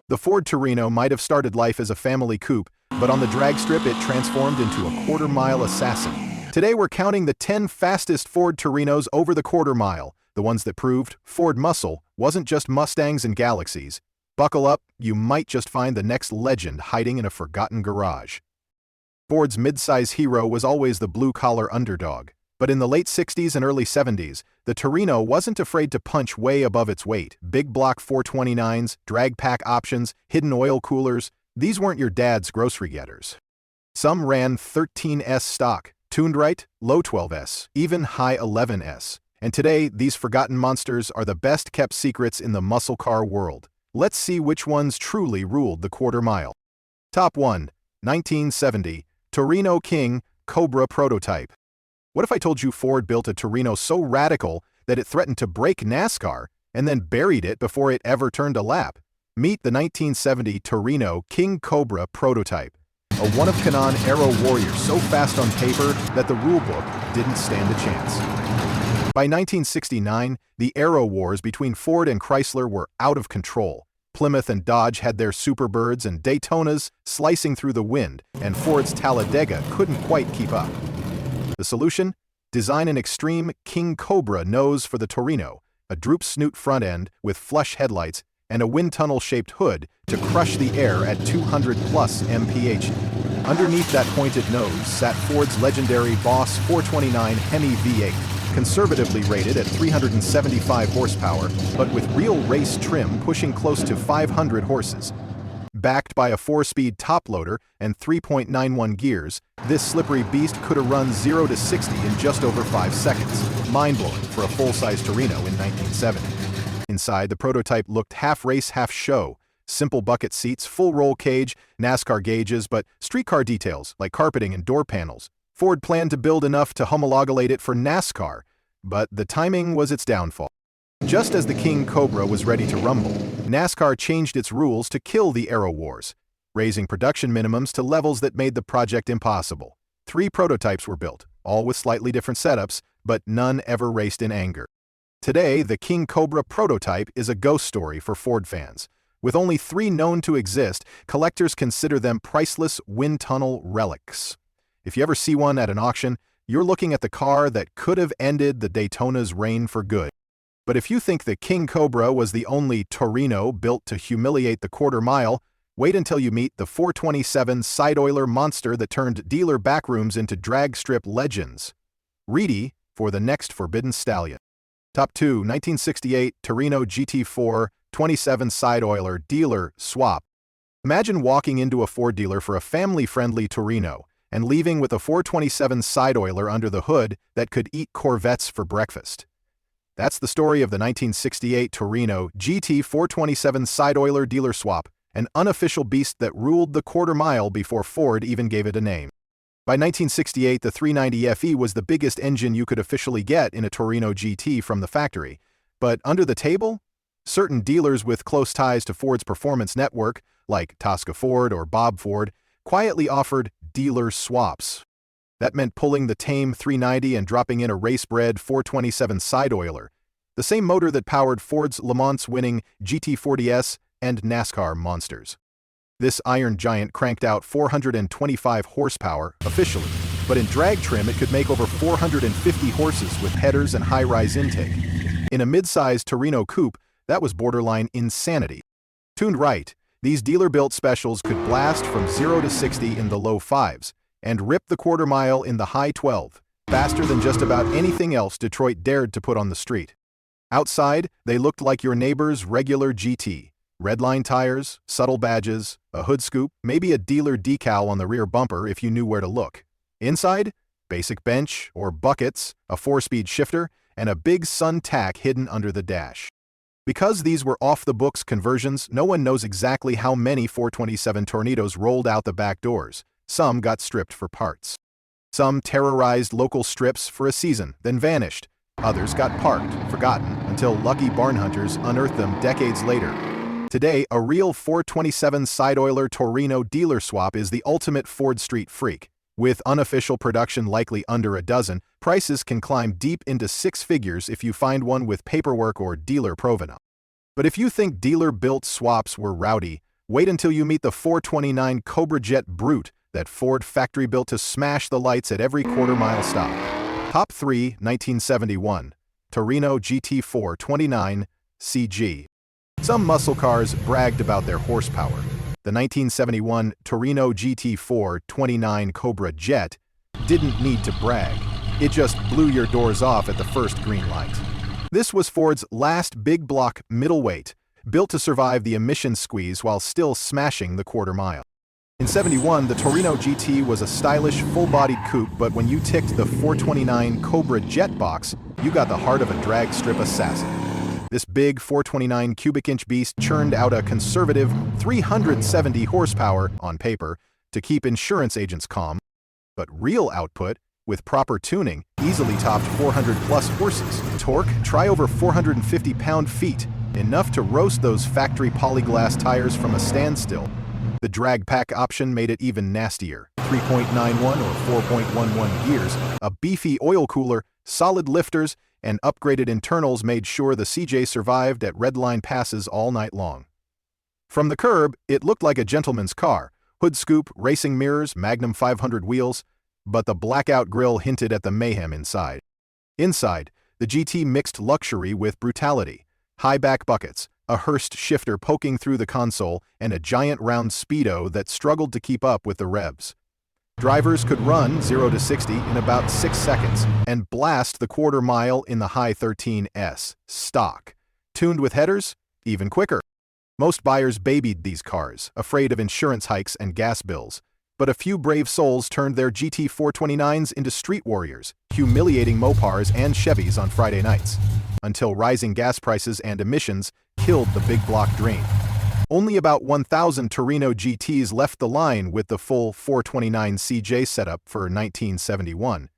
The Ford Torino might have started life as a family coupe, but on the drag strip it transformed into a quarter-mile assassin. Today we're counting the 10 fastest Ford Torinos over the quarter mile, the ones that proved Ford muscle wasn't just Mustangs and Galaxies. Buckle up, you might just find the next legend hiding in a forgotten garage. Ford's midsize hero was always the blue-collar underdog, but in the late 60s and early 70s, the Torino wasn't afraid to punch way above its weight. Big block 429s, drag pack options, hidden oil coolers, these weren't your dad's grocery getters. Some ran 13S stock, tuned right, low 12S, even high 11S. And today, these forgotten monsters are the best-kept secrets in the muscle car world. Let's see which ones truly ruled the quarter mile. Top 1. 1970. Torino King Cobra Prototype. What if I told you Ford built a Torino so radical that it threatened to break NASCAR and then buried it before it ever turned a lap? Meet the 1970 Torino King Cobra Prototype, a one-of-Canaan aero warrior so fast on paper that the rulebook didn't stand a chance. By 1969, the aero wars between Ford and Chrysler were out of control. Plymouth and Dodge had their Superbirds and Daytonas slicing through the wind, and Ford's Talladega couldn't quite keep up. The solution? Design an extreme King Cobra nose for the Torino, a droop snoot front end with flush headlights and a wind tunnel-shaped hood to crush the air at 200+ mph. Underneath that pointed nose sat Ford's legendary Boss 429 Hemi V8, conservatively rated at 375 horsepower, but with real race trim pushing close to 500 horses. Backed by a 4-speed top loader and 3.91 gears, this slippery beast could have run 0 to 60 in just over 5 seconds. Mind-blowing for a full-size Torino in 1970. Inside, the prototype looked half race, half show. Simple bucket seats, full roll cage, NASCAR gauges, but streetcar details like carpeting and door panels. Ford planned to build enough to homologate it for NASCAR, but the timing was its downfall. Just as the King Cobra was ready to rumble, NASCAR changed its rules to kill the aero wars, raising production minimums to levels that made the project impossible. 3 prototypes were built, all with slightly different setups, but none ever raced in anger. Today, the King Cobra prototype is a ghost story for Ford fans. With only 3 known to exist, collectors consider them priceless wind tunnel relics. If you ever see one at an auction, you're looking at the car that could have ended the Daytona's reign for good. But if you think the King Cobra was the only Torino built to humiliate the quarter mile, wait until you meet the 427 side-oiler monster that turned dealer backrooms into drag strip legends. Ready for the next forbidden stallion. Top 2. 1968 Torino GT4 27 side-oiler dealer swap. Imagine walking into a Ford dealer for a family-friendly Torino and leaving with a 427 side-oiler under the hood that could eat Corvettes for breakfast. That's the story of the 1968 Torino GT 427 side-oiler dealer swap, an unofficial beast that ruled the quarter mile before Ford even gave it a name. By 1968, the 390 FE was the biggest engine you could officially get in a Torino GT from the factory. But under the table, certain dealers with close ties to Ford's performance network, like Tosca Ford or Bob Ford, quietly offered dealer swaps. That meant pulling the tame 390 and dropping in a race-bred 427 side-oiler, the same motor that powered Ford's Le Mans-winning GT40S and NASCAR monsters. This iron giant cranked out 425 horsepower officially, but in drag trim it could make over 450 horses with headers and high-rise intake. In a mid-sized Torino coupe, that was borderline insanity. Tuned right, these dealer-built specials could blast from 0 to 60 in the low 5s, and rip the quarter mile in the high 12, faster than just about anything else Detroit dared to put on the street. Outside, they looked like your neighbor's regular GT. Redline tires, subtle badges, a hood scoop, maybe a dealer decal on the rear bumper if you knew where to look. Inside, basic bench or buckets, a 4-speed shifter, and a big sun tack hidden under the dash. Because these were off-the-books conversions, no one knows exactly how many 427 Tornadoes rolled out the back doors. Some got stripped for parts. Some terrorized local strips for a season, then vanished. Others got parked, forgotten, until lucky barn hunters unearthed them decades later. Today, a real 427 side-oiler Torino dealer swap is the ultimate Ford Street freak. With unofficial production likely under a dozen, prices can climb deep into six figures if you find one with paperwork or dealer provenance. But if you think dealer-built swaps were rowdy, wait until you meet the 429 Cobra Jet Brute that Ford factory-built to smash the lights at every quarter-mile stop. Top 3, 1971. Torino GT 429 CG. Some muscle cars bragged about their horsepower. The 1971 Torino GT 429 Cobra Jet didn't need to brag. It just blew your doors off at the first green light. This was Ford's last big-block middleweight, built to survive the emissions squeeze while still smashing the quarter mile. In '71, the Torino GT was a stylish, full-bodied coupe, but when you ticked the 429 Cobra Jet box, you got the heart of a drag strip assassin. This big 429 cubic inch beast churned out a conservative 370 horsepower on paper to keep insurance agents calm, but real output, with proper tuning, easily topped 400-plus horses. Torque, try over 450 pound-feet, enough to roast those factory polyglass tires from a standstill. The drag pack option made it even nastier. 3.91 or 4.11 gears, a beefy oil cooler, solid lifters, and upgraded internals made sure the CJ survived at redline passes all night long. From the curb, it looked like a gentleman's car. Hood scoop, racing mirrors, Magnum 500 wheels, but the blackout grille hinted at the mayhem inside. Inside, the GT mixed luxury with brutality. High back buckets, a Hurst shifter poking through the console, and a giant round speedo that struggled to keep up with the revs. Drivers could run 0 to 60 in about 6 seconds and blast the quarter mile in the high 13s, stock. Tuned with headers, even quicker. Most buyers babied these cars, afraid of insurance hikes and gas bills. But a few brave souls turned their GT 429s into street warriors, humiliating Mopars and Chevys on Friday nights, until rising gas prices and emissions killed the big block dream. Only about 1,000 Torino GTs left the line with the full 429 CJ setup for 1971.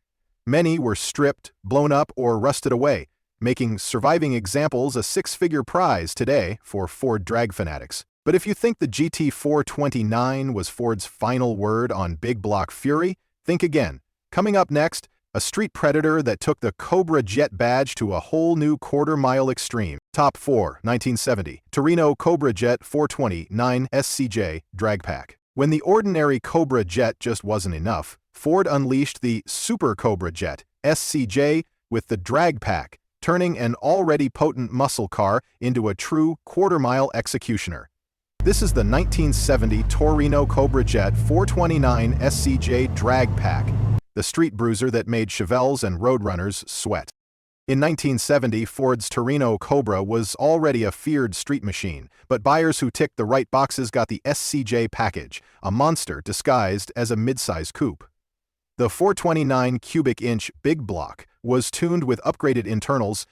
Many were stripped, blown up, or rusted away, making surviving examples a six-figure prize today for Ford drag fanatics. But if you think the GT 429 was Ford's final word on big block fury, think again. Coming up next, a street predator that took the Cobra Jet badge to a whole new quarter-mile extreme. Top 4, 1970, Torino Cobra Jet 429 SCJ Drag Pack. When the ordinary Cobra Jet just wasn't enough, Ford unleashed the Super Cobra Jet SCJ with the Drag Pack, turning an already potent muscle car into a true quarter-mile executioner. This is the 1970 Torino Cobra Jet 429 SCJ Drag Pack, the street bruiser that made Chevelles and Roadrunners sweat. In 1970, Ford's Torino Cobra was already a feared street machine, but buyers who ticked the right boxes got the SCJ package, a monster disguised as a midsize coupe. The 429 cubic inch big block was tuned with upgraded internals,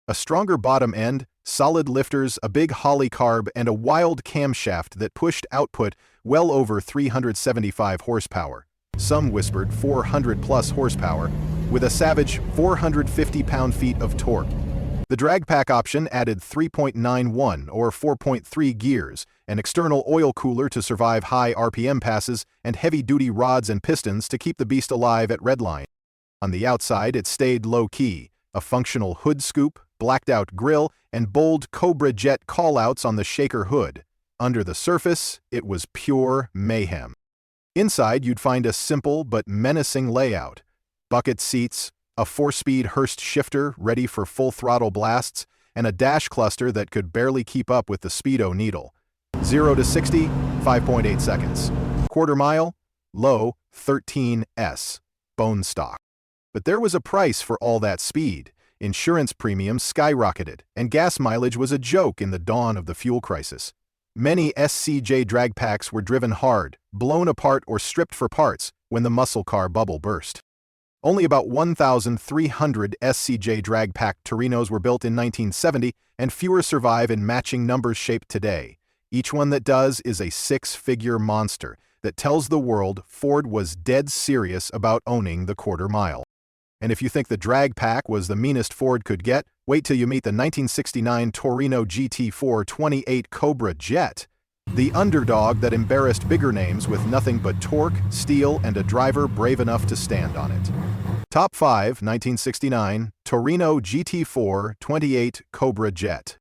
a stronger bottom end, solid lifters, a big Holly carb, and a wild camshaft that pushed output well over 375 horsepower. Some whispered 400-plus horsepower, with a savage 450 pound-feet of torque. The drag pack option added 3.91 or 4.3 gears, an external oil cooler to survive high RPM passes, and heavy-duty rods and pistons to keep the beast alive at redline. On the outside, it stayed low-key, a functional hood scoop, blacked-out grille, and bold Cobra Jet callouts on the shaker hood. Under the surface, it was pure mayhem. Inside, you'd find a simple but menacing layout. Bucket seats, a 4-speed Hurst shifter ready for full-throttle blasts, and a dash cluster that could barely keep up with the speedo needle. 0 to 60, 5.8 seconds. Quarter mile, low, 13s, bone stock. But there was a price for all that speed. Insurance premiums skyrocketed, and gas mileage was a joke in the dawn of the fuel crisis. Many SCJ drag packs were driven hard, blown apart or stripped for parts when the muscle car bubble burst. Only about 1,300 SCJ drag pack Torinos were built in 1970, and fewer survive in matching numbers shaped today. Each one that does is a six-figure monster that tells the world Ford was dead serious about owning the quarter mile. And if you think the drag pack was the meanest Ford could get, wait till you meet the 1969 Torino GT 428 Cobra Jet. The underdog that embarrassed bigger names with nothing but torque, steel, and a driver brave enough to stand on it. Top 5, 1969, Torino GT4 28 Cobra Jet.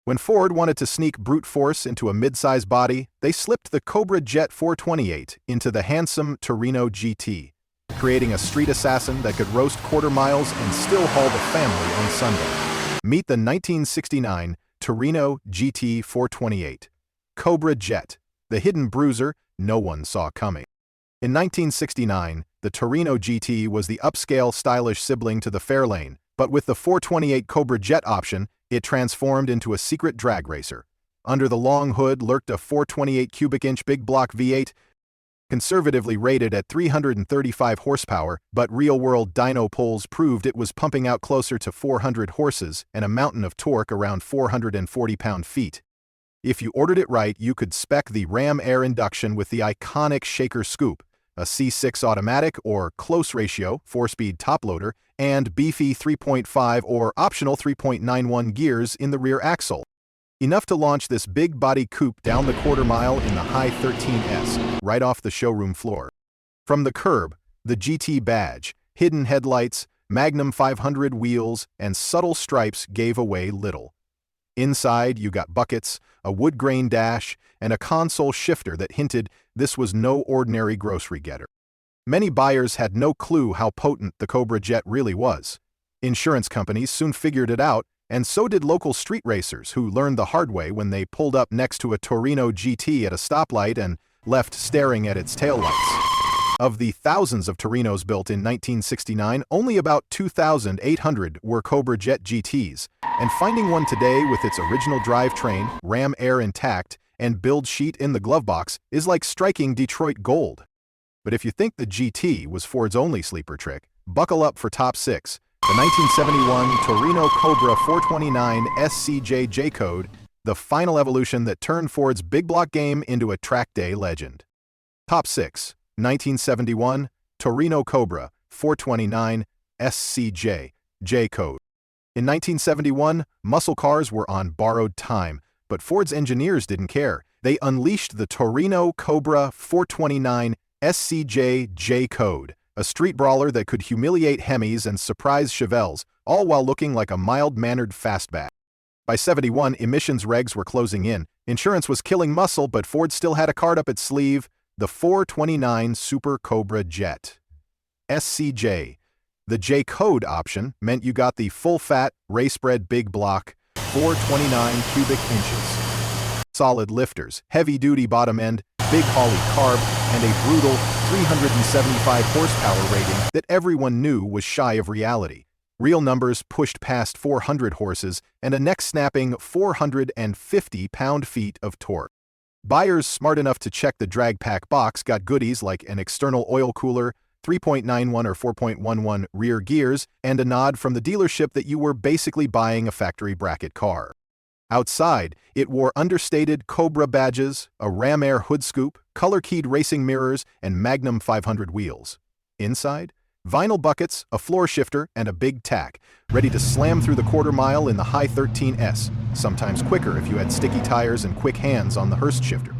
When Ford wanted to sneak brute force into a mid-size body, they slipped the Cobra Jet 428 into the handsome Torino GT, creating a street assassin that could roast quarter miles and still haul the family on Sunday. Meet the 1969 Torino GT 428. Cobra Jet, the hidden bruiser no one saw coming. In 1969, the Torino GT was the upscale, stylish sibling to the Fairlane, but with the 428 Cobra Jet option, it transformed into a secret drag racer. Under the long hood lurked a 428 cubic inch big block V8, conservatively rated at 335 horsepower, but real-world dyno polls proved it was pumping out closer to 400 horses and a mountain of torque around 440 pound-feet. If you ordered it right, you could spec the Ram Air induction with the iconic shaker scoop, a C6 automatic or close ratio 4-speed top loader, and beefy 3.5 or optional 3.91 gears in the rear axle. Enough to launch this big body coupe down the quarter mile in the high 13S, right off the showroom floor. From the curb, the GT badge, hidden headlights, Magnum 500 wheels, and subtle stripes gave away little. Inside, you got buckets, a wood grain dash, and a console shifter that hinted this was no ordinary grocery getter. Many buyers had no clue how potent the Cobra Jet really was. Insurance companies soon figured it out, and so did local street racers who learned the hard way when they pulled up next to a Torino GT at a stoplight and left staring at its taillights. Of the thousands of Torinos built in 1969, only about 2,800 were Cobra Jet GTs, and finding one today with its original drivetrain, Ram Air intact, and build sheet in the glove box is like striking Detroit gold. But if you think the GT was Ford's only sleeper trick, buckle up for top 6. The 1971 Torino Cobra 429 SCJ J-Code, the final evolution that turned Ford's big block game into a track day legend. Top 6. 1971 Torino Cobra 429 SCJ J-Code. In 1971, muscle cars were on borrowed time, but Ford's engineers didn't care. They unleashed the Torino Cobra 429 SCJ J-Code, a street brawler that could humiliate Hemis and surprise Chevelles, all while looking like a mild-mannered fastback. By 71, emissions regs were closing in. Insurance was killing muscle, but Ford still had a card up its sleeve, the 429 Super Cobra Jet. SCJ. The J-Code option meant you got the full-fat, race-bred big block, 429 cubic inches. Solid lifters, heavy-duty bottom end, big hauly carb, and a brutal 375 horsepower rating that everyone knew was shy of reality. Real numbers pushed past 400 horses and a neck-snapping 450 pound-feet of torque. Buyers smart enough to check the drag pack box got goodies like an external oil cooler, 3.91 or 4.11 rear gears, and a nod from the dealership that you were basically buying a factory bracket car. Outside, it wore understated Cobra badges, a Ram Air hood scoop, color-keyed racing mirrors, and Magnum 500 wheels. Inside, vinyl buckets, a floor shifter, and a big tack, ready to slam through the quarter mile in the high 13S, sometimes quicker if you had sticky tires and quick hands on the Hurst shifter.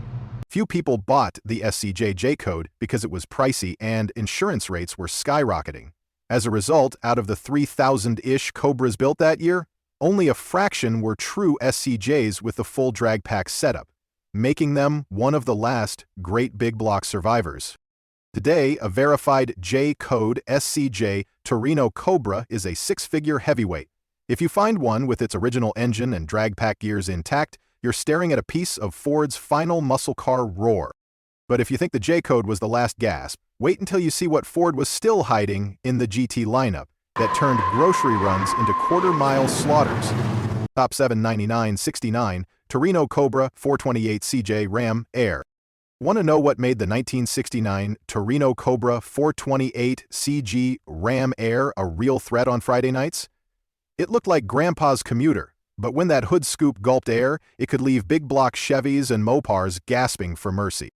Few people bought the SCJ J-Code because it was pricey and insurance rates were skyrocketing. As a result, out of the 3,000-ish Cobras built that year, only a fraction were true SCJs with the full drag pack setup, making them one of the last great big block survivors. Today, a verified J-Code SCJ Torino Cobra is a six-figure heavyweight. If you find one with its original engine and drag pack gears intact, you're staring at a piece of Ford's final muscle car roar. But if you think the J-Code was the last gasp, wait until you see what Ford was still hiding in the GT lineup that turned grocery runs into quarter-mile slaughters. Top 7 9969 Torino Cobra 428 CJ Ram Air. Want to know what made the 1969 Torino Cobra 428 CG Ram Air a real threat on Friday nights? It looked like Grandpa's commuter, but when that hood scoop gulped air, it could leave big block Chevys and Mopars gasping for mercy.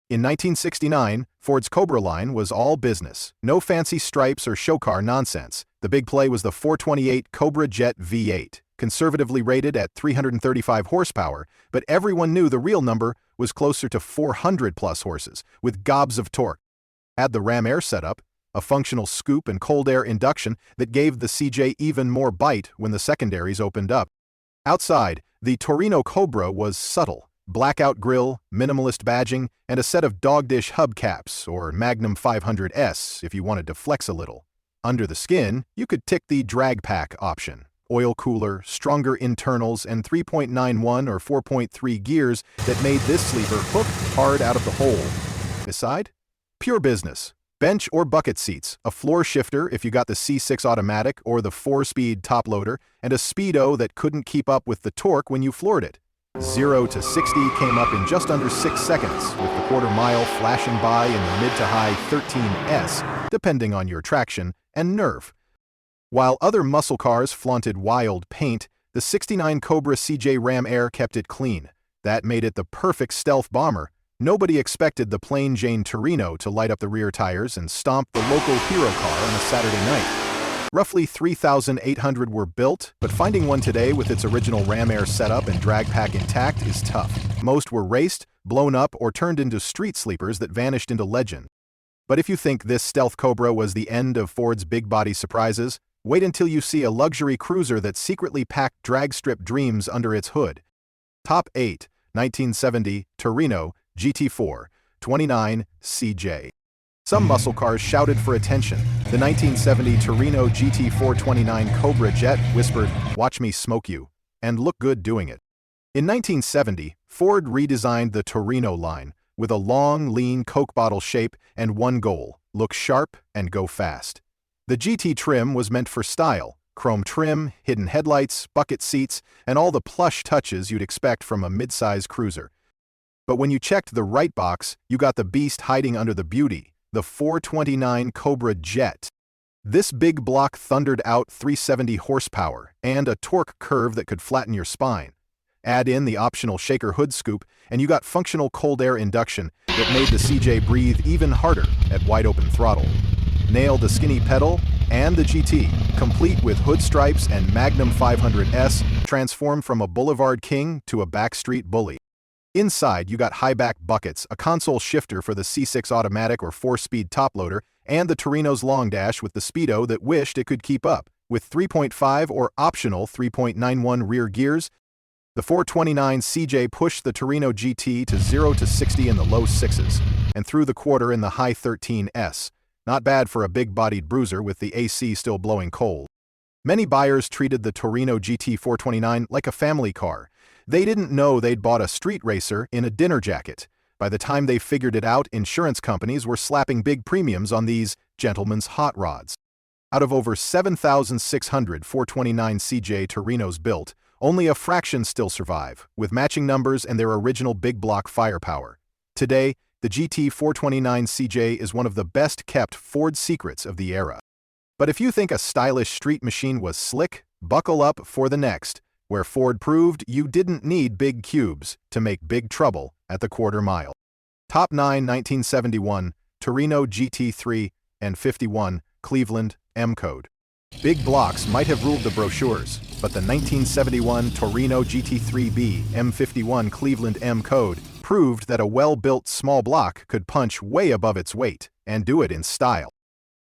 In 1969, Ford's Cobra line was all business, no fancy stripes or show car nonsense. The big play was the 428 Cobra Jet V8, conservatively rated at 335 horsepower, but everyone knew the real number was closer to 400-plus horses, with gobs of torque. Add the Ram Air setup, a functional scoop and cold air induction that gave the CJ even more bite when the secondaries opened up. Outside, the Torino Cobra was subtle. Blackout grille, minimalist badging, and a set of dog-dish hubcaps, or Magnum 500S if you wanted to flex a little. Under the skin, you could tick the drag pack option. Oil cooler, stronger internals, and 3.91 or 4.3 gears that made this sleeper hook hard out of the hole. Beside? Pure business. Bench or bucket seats, a floor shifter if you got the C6 automatic or the 4-speed top loader, and a speedo that couldn't keep up with the torque when you floored it. 0 to 60 came up in just under 6 seconds, with the quarter mile flashing by in the mid to high 13s, depending on your traction and nerve. While other muscle cars flaunted wild paint, the '69 Cobra CJ Ram Air kept it clean. That made it the perfect stealth bomber. Nobody expected the plain Jane Torino to light up the rear tires and stomp the local hero car on a Saturday night. Roughly 3,800 were built, but finding one today with its original Ram Air setup and drag pack intact is tough. Most were raced, blown up, or turned into street sleepers that vanished into legend. But if you think this stealth Cobra was the end of Ford's big body surprises, wait until you see a luxury cruiser that secretly packed drag strip dreams under its hood. Top 8, 1970 Torino GT4 29 CJ. Some muscle cars shouted for attention. The 1970 Torino GT429 Cobra Jet whispered, "Watch me smoke you," and looked good doing it. In 1970, Ford redesigned the Torino line with a long, lean Coke bottle shape and one goal: look sharp and go fast. The GT trim was meant for style: chrome trim, hidden headlights, bucket seats, and all the plush touches you'd expect from a mid-size cruiser. But when you checked the right box, you got the beast hiding under the beauty, the 429 Cobra Jet. This big block thundered out 370 horsepower and a torque curve that could flatten your spine. Add in the optional shaker hood scoop, and you got functional cold air induction that made the CJ breathe even harder at wide-open throttle. Nail the skinny pedal, and the GT, complete with hood stripes and Magnum 500S, transformed from a boulevard king to a backstreet bully. Inside, you got high-back buckets, a console shifter for the C6 automatic or 4-speed top loader, and the Torino's long dash with the speedo that wished it could keep up. With 3.5 or optional 3.91 rear gears, the 429 CJ pushed the Torino GT to 0 to 60 in the low 6s, and through the quarter in the high 13s. Not bad for a big-bodied bruiser with the AC still blowing cold. Many buyers treated the Torino GT 429 like a family car. They didn't know they'd bought a street racer in a dinner jacket. By the time they figured it out, insurance companies were slapping big premiums on these gentlemen's hot rods. Out of over 7,600 429 CJ Torinos built, only a fraction still survive, with matching numbers and their original big block firepower. Today, the GT 429 CJ is one of the best-kept Ford secrets of the era. But if you think a stylish street machine was slick, buckle up for the next, where Ford proved you didn't need big cubes to make big trouble at the quarter mile. Top 9 1971 Torino GT3 and 51 Cleveland M code. Big blocks might have ruled the brochures, but the 1971 Torino GT3B M51 Cleveland M code proved that a well-built small block could punch way above its weight and do it in style.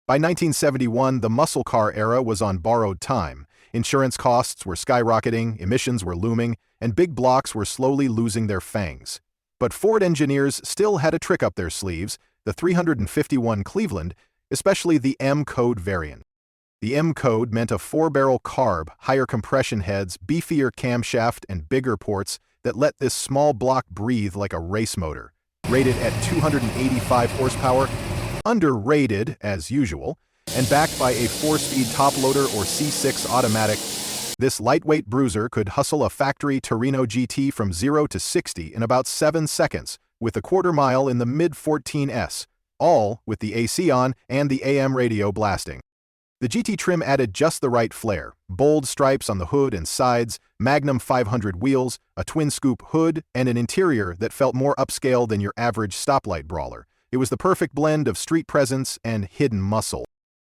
By 1971, the muscle car era was on borrowed time. Insurance costs were skyrocketing, emissions were looming, and big blocks were slowly losing their fangs. But Ford engineers still had a trick up their sleeves: the 351 Cleveland, especially the M code variant. The M code meant a 4-barrel carb, higher compression heads, beefier camshaft, and bigger ports that let this small block breathe like a race motor. Rated at 285 horsepower, underrated as usual, and backed by a 4-speed top loader or C6 automatic, this lightweight bruiser could hustle a factory Torino GT from 0 to 60 in about 7 seconds, with a quarter mile in the mid-14s, all with the AC on and the AM radio blasting. The GT trim added just the right flair: bold stripes on the hood and sides, Magnum 500 wheels, a twin-scoop hood, and an interior that felt more upscale than your average stoplight brawler. It was the perfect blend of street presence and hidden muscle.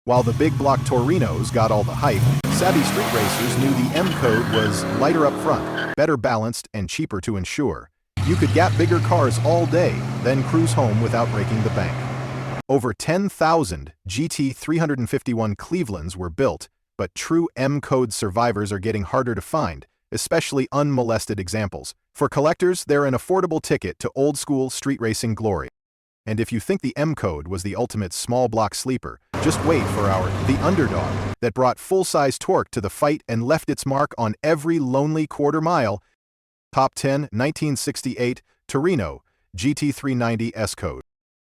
While the big block Torinos got all the hype, savvy street racers knew the M code was lighter up front, better balanced, and cheaper to insure. You could gap bigger cars all day, then cruise home without breaking the bank. Over 10,000 GT 351 Clevelands were built, but true M code survivors are getting harder to find, especially unmolested examples. For collectors, they're an affordable ticket to old-school street racing glory. And if you think the M code was the ultimate small block sleeper, just wait for our The Underdog that brought full-size torque to the fight and left its mark on every lonely quarter mile. Top 10 1968 Torino GT 390 S code.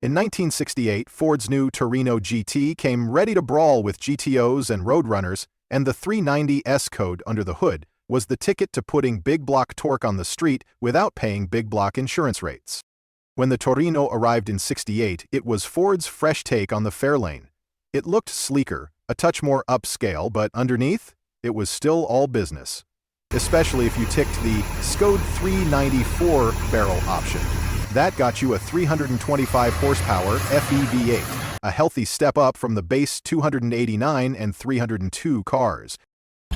In 1968, Ford's new Torino GT came ready to brawl with GTOs and Roadrunners, and the 390 S code under the hood was the ticket to putting big block torque on the street without paying big block insurance rates. When the Torino arrived in '68, it was Ford's fresh take on the Fairlane. It looked sleeker, a touch more upscale, but underneath, it was still all business. Especially if you ticked the SCOD 394 barrel option. That got you a 325 horsepower FE V8, a healthy step up from the base 289 and 302 cars.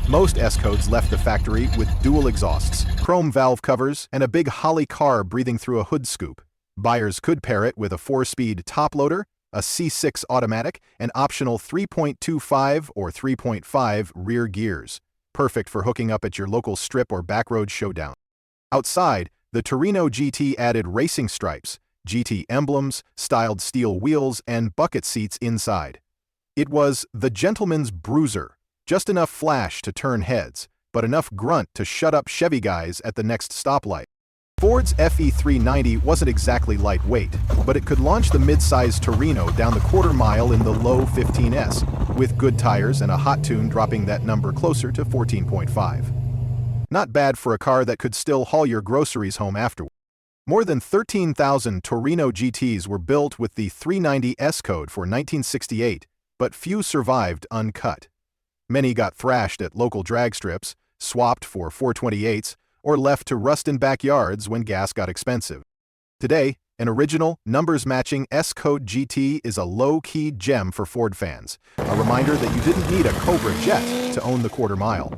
Most S codes left the factory with dual exhausts, chrome valve covers, and a big Holly car breathing through a hood scoop. Buyers could pair it with a 4-speed top loader, a C6 automatic, and optional 3.25 or 3.5 rear gears, perfect for hooking up at your local strip or backroad showdown. Outside, the Torino GT added racing stripes, GT emblems, styled steel wheels, and bucket seats inside. It was the gentleman's bruiser, just enough flash to turn heads, but enough grunt to shut up Chevy guys at the next stoplight. Ford's FE390 wasn't exactly lightweight, but it could launch the mid-size Torino down the quarter mile in the low 15s, with good tires and a hot tune dropping that number closer to 14.5. Not bad for a car that could still haul your groceries home afterward. More than 13,000 Torino GTs were built with the 390 S code for 1968, but few survived uncut. Many got thrashed at local drag strips, swapped for 428s, or left to rust in backyards when gas got expensive. Today, an original, numbers-matching S-code GT is a low-key gem for Ford fans, a reminder that you didn't need a Cobra Jet to own the quarter mile.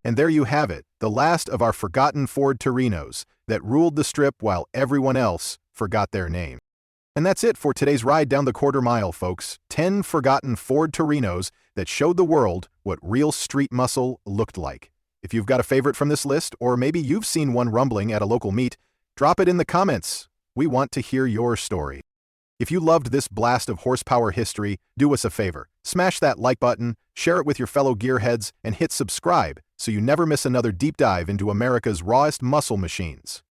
And there you have it, the last of our forgotten Ford Torinos that ruled the strip while everyone else forgot their name. And that's it for today's ride down the quarter mile, folks. 10 forgotten Ford Torinos that showed the world what real street muscle looked like. If you've got a favorite from this list, or maybe you've seen one rumbling at a local meet, drop it in the comments. We want to hear your story. If you loved this blast of horsepower history, do us a favor. Smash that like button, share it with your fellow gearheads, and hit subscribe so you never miss another deep dive into America's rawest muscle machines.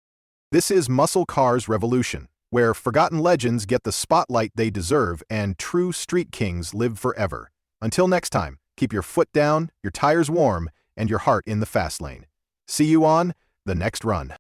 This is Muscle Cars Revolution, where forgotten legends get the spotlight they deserve and true street kings live forever. Until next time, keep your foot down, your tires warm, and your heart in the fast lane. See you on the next run.